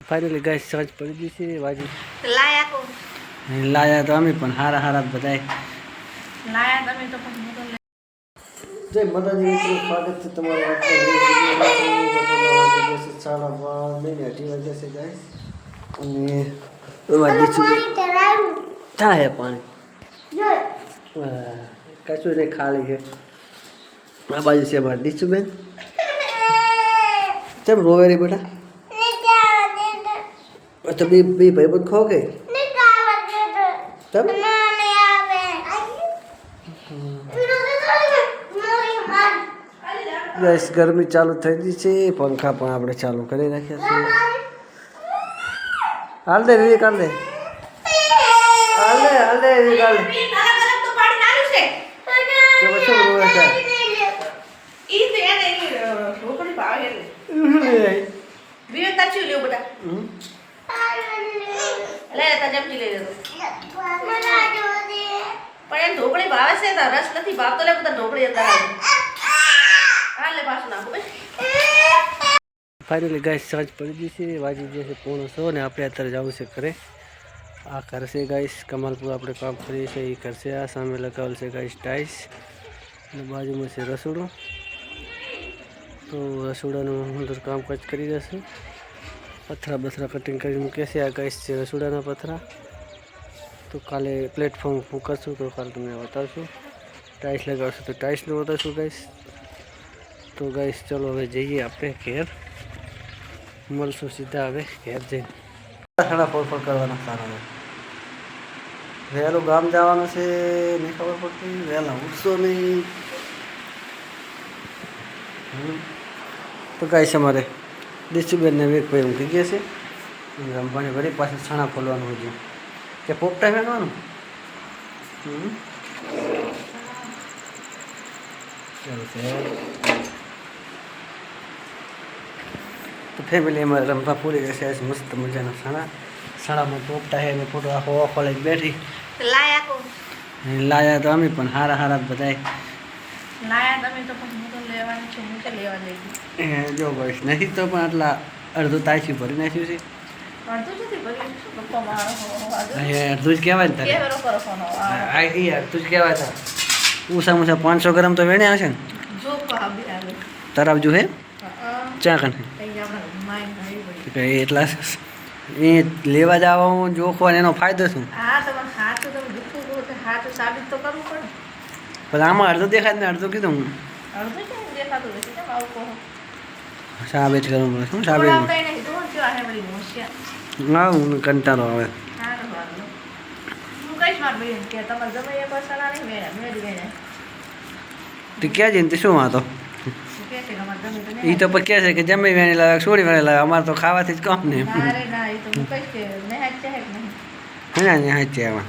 finally guys साँझ पड़ी गई છે વાજી લાયા કો લાયા તો અમે પણ હારા હારા બધાય લાયા તમે તો પણ મોટો જય માતાજી મિત્રો સ્વાગત છે તમારું આજના વિડીયોમાં બપોરના વાગે છે 12:30 અઢી વાગ્યા છે ગાઈસ અને વાજી છું થાય પાણી કશું નહીં ખાલી છે આ બાજુ છે અમારે દીશુબેન ચમ રોવે રે બેટા तो भी भाई बहुत खो गए तब गैस गर्मी चालू થઈ ગઈ છે પંખા પણ આપણે ચાલુ કરી રાખ્યા છે હાલ દે રી કાઢ દે હાલ દે રી કાઢ દે ગરમ તો પાણી નાનું છે તો પછી રોવે છે ઈ તો એને છોકરી ભાવે એટલે વિવેક તાચી લ્યો બેટા લે તા જમજી લઈ લેતો પણ એમ ઢોકળી ભાવે છે તો રસ નથી ભાવતો લે બધા ઢોકળી હતા આ લે પાછું નાખો બે ફાઇનલી ગાઈસ સાંજ પડી ગઈ છે વાજી જે છે 9:30 ને આપણે અત્યારે જવું છે ઘરે આ કરશે ગાઈસ કમાલપુર આપણે કામ કરીએ છીએ એ કરશે આ સામે લગાવેલ છે ગાઈસ ટાઈસ અને બાજુમાં છે રસોડું તો રસોડાનું અંદર કામકાજ કરી જશે પથરા બથરા કટિંગ કરી મૂકે છે આ ગાઈસ છે રસોડાના પથરા તો કાલે પ્લેટફોર્મ ફૂંકશું તો કાલે તમને બતાવશું ટાઈસ લગાવશું તો ટાઈસનું બતાવશું ગાઈસ તો ગાઈસ ચલો હવે જઈએ આપણે ઘેર મળશું સીધા હવે ઘેર જઈને સાડા ફોડ કરવાના સારા વહેલું ગામ જવાનું છે નહીં ખબર પડતી વહેલા ઉઠશો નહીં તો ગાઈસ અમારે દીશુબેનને વેગભાઈ ઊંઘી ગયા છે રમવાની વળી પાછળ છાણા ફોલવાનું હોય કે પોપટા ફેંકવાનું તો ફેમિલી અમારે રમવા પૂરી જશે મસ્ત મજાના શાળામાં પોપટા છે ને ફોટો આખો ઓખો લઈને બેઠી લાયા કો લાયા તો અમે પણ હારા હારા બધાય લાયા તમે તો પણ મોટો લેવાનું છે મોટો લેવા લઈ ગઈ જો બસ નહીં તો પણ આટલા અડધું તાઈસી ભરી નાખ્યું છે અડધું નથી ભર્યું પપ્પા મારો અડધું જ કહેવાય ને તારે કેવરો કરો ફોન અડધું જ કહેવાય તારે ઊંસા 500 ગ્રામ તો વેણે હશે ને જો ભાભી આવે તરાવજો હે ચા કને એટલા એ લેવા જવા જોખો એનો ફાયદો શું હા તમારે હાથ તો તમે દુખતું કરો તો હાથ સાબિત તો કરવું પડે પણ આમાં અડધું દેખાય ને અડધું કીધું હું અડધું કેમ દેખાતું હશે કેમ આવું કહો સાબિત કરવું પડે શું સાબિત હા હું કંટાળો આવે તો ક્યાં જઈને શું વાતો એ તો પણ કહે છે કે જમી વેણી લાવે છોડી વેણી લાવે અમારે તો ખાવાથી જ કામ નહીં હા છે એમાં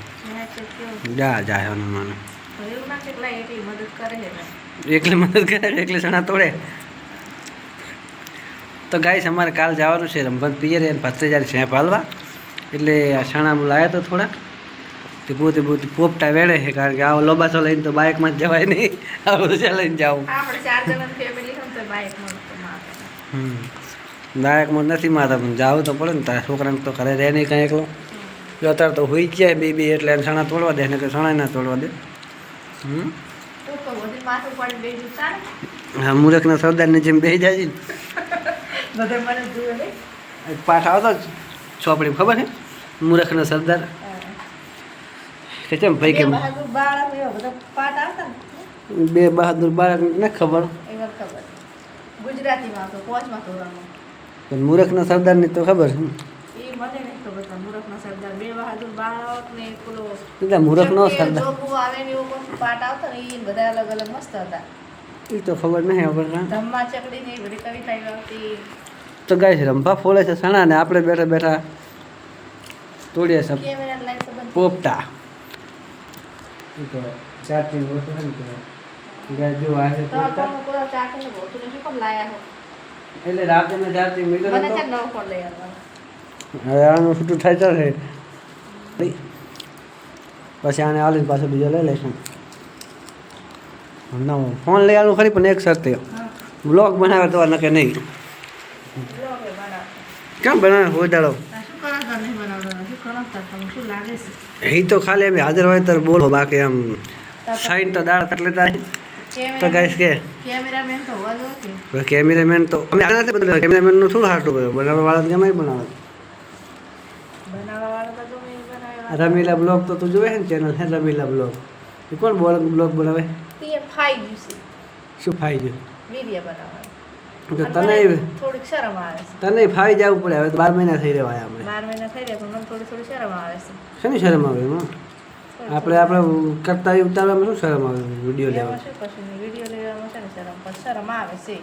જા મને એકલી મદદ કરે એકલી સણા તોડે તો ગાઈસ અમારે કાલ જવાનું છે રમત પિયર એને ભત્રીજાને સેપ હાલવા એટલે આ સણા લાવ્યા તો થોડાક તે પોતે પોપટા વેળે છે કારણ કે આવો લોબાસો લઈને તો બાઇકમાં જ જવાય નહીં આવું છે લઈને જાવું બાઇકમાં નથી માતા પણ જવું તો પડે ને તારા છોકરાને તો ઘરે રહે નહીં કાંઈ એકલો જો અત્યારે તો હોઈ જાય બે એટલે એને સણા તોડવા દે ને કે સણા ના તોડવા દે હા મૂર્ખના સરદારની જેમ બેસી જાય છે ને પાઠ આવતો ચોપડી ખબર છે મૂર્ખના સરદાર કે કેમ ભાઈ કેમ બે બહાદુર બાળક ને ખબર ગુજરાતીમાં તો કોચમાં ધોરણમાં પણ મૂર્ખના સરદારની તો ખબર છે એ મને નહીં ખબર પણ મૂર્ખના સરદાર બે બહાદુર બાળક ને પેલો એટલે મૂર્ખનો સરદાર જોગુ આવે ને એવો કોઈ પાઠ આવતો ને એ બધા અલગ અલગ મસ્ત હતા એ તો ખબર નહીં ખબર ધમ્મા ચકડી ને બધી કવિતા આવતી તો ગાય રંભા ફોડે છે સણા ને આપણે બેઠા બેઠા તોડીએ છે કેમેરા લાઈન તો બંધ પોપટા તો ચાર્જિંગ વસ્તુ ને ગાય જો આ છે તો કોણ કોણ ચાકીને બોતું ને શું કોમ લાયા હો એટલે રાતે મેં ચાર્જિંગ મેળ્યો મને તો છે નવ ફોન લઈ આવવાનો હવે આનું છૂટું થાય ચાલે પછી આને આવીને પાછો બીજો લઈ લઈશું નવો ફોન લઈ આવવાનું ખરી પણ એક શરતે બ્લોગ બનાવે તો નકે નહીં કેમ બનાવે હોદાડો આ શું કરો તો નહીં બનાવતો શું કરો તો તમને શું લાગે છે એ તો ખાલી અમે હાજર હોય તો બોલો બાકી આમ સાઈન તો દાળ એટલે તો ગાઈસ કે કેમેરામેન તો હોવા જો કે કેમેરામેન તો અમે આ નથી બદલ કેમેરામેન નું શું હાટું બનાવવા વાળા ગમે બનાવે બનાવવા વાળો તો ગમે એ બનાવે રમીલા બ્લોગ તો તું જોવે છે ને ચેનલ છે રમીલા બ્લોગ એ કોણ બ્લોગ બનાવે તે ફાઈ ગયું છે શું ફાઈ ગયું વિડિયો બનાવવાનું તો અને તને મને થોડીક શરમ આવે છે તને ફાઈ જવું પડે હવે તો 12 મહિના થઈ રહ્યા આપણે 12 મહિના થઈ રહ્યા પણ મને થોડી શરમ આવે છે શેની શરમ આવે એમાં આપણે કરતા ઉતારવામાં શું શરમ આવે વિડીયો લેવા એમાં શું કશું નહીં વિડીયો લેવામાં છે ને શરમ પણ શરમ આવે છે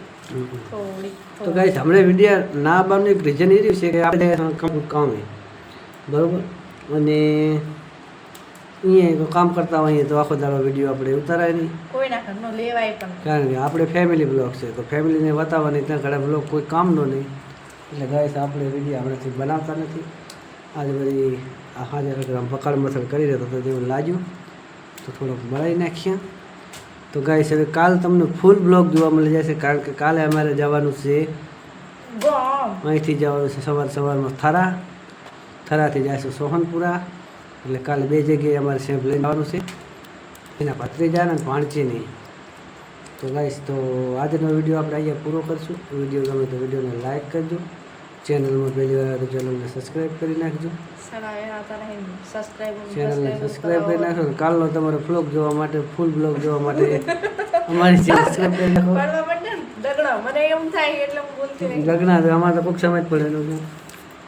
થોડી તો ગાઈસ હમણાં વિડીયો ના આવવાનું એક રીઝન એ રહ્યું છે કે આપણે કામ બરોબર અને અહીંયા કામ કરતા હોઈએ તો આખો દાડો વિડીયો આપણે ઉતારાય નહીં કોઈના ઘરનો લેવાય પણ કારણ કે આપણે ફેમિલી બ્લોગ છે તો ફેમિલીને બતાવવાની ત્યાં ઘણા બ્લોગ કોઈ કામનો નહીં એટલે ગાઈસ આપણે વિડીયો હમણાંથી બનાવતા નથી આજે બધી હાજર આમ પકડ મસળ કરી રહ્યો તો જેવું લાગ્યું તો થોડોક બનાવી નાખ્યા તો ગાઈસ હવે કાલ તમને ફૂલ બ્લોગ જોવા મળી જશે કારણ કે કાલે અમારે જવાનું છે ગોમ અહીંથી જવાનું છે સવારમાં થરાથી જઈશું સોહનપુરા એટલે કાલે 2 જગ્યાએ અમારે સેમ્પ લઈને જવાનું છે એના ભત્રીજા અને ભાણચીની તો ગાઈસ તો આજનો વિડીયો આપણે અહીંયા પૂરો કરશું વિડીયો ગમે તો વિડીયોને લાઈક કરજો ચેનલમાં પહેલી વાર તો ચેનલને સબસ્ક્રાઈબ કરી નાખજો ચેનલને સબસ્ક્રાઈબ કરી નાખો કાલનો તમારો બ્લોગ જોવા માટે ફૂલ બ્લોગ જોવા માટે અમારી ચેનલ સબસ્ક્રાઈબ કરી નાખો મને એમ થાય એટલે હું બોલતી નહીં ગગના તો અમારે તો ખૂબ સમજ પડેલું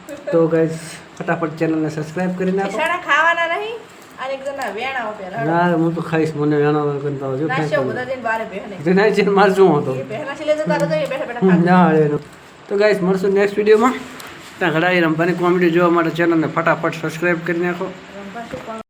છે તો ગાઈસ ફટાફટ ચેનલને સબસ્ક્રાઈબ કરી નાખો સાડા ખાવાના નહીં અને એક જણા વેણા પેલા ના હું તો ખાઈશ મને વેણો કરતા હોજો નાસ્યો બધા દિન બારે બેહને ના છે માર શું હતો એ પહેલા સિલે તો તારે તો એ બેઠા બેઠા ખાતા ના એનો તો ગાઈસ મળશું નેક્સ્ટ વિડીયોમાં ત્યાં ઘડાઈ રમવાની કોમેડી જોવા માટે ચેનલને ફટાફટ સબસ્ક્રાઈબ કરી નાખો રંભા શું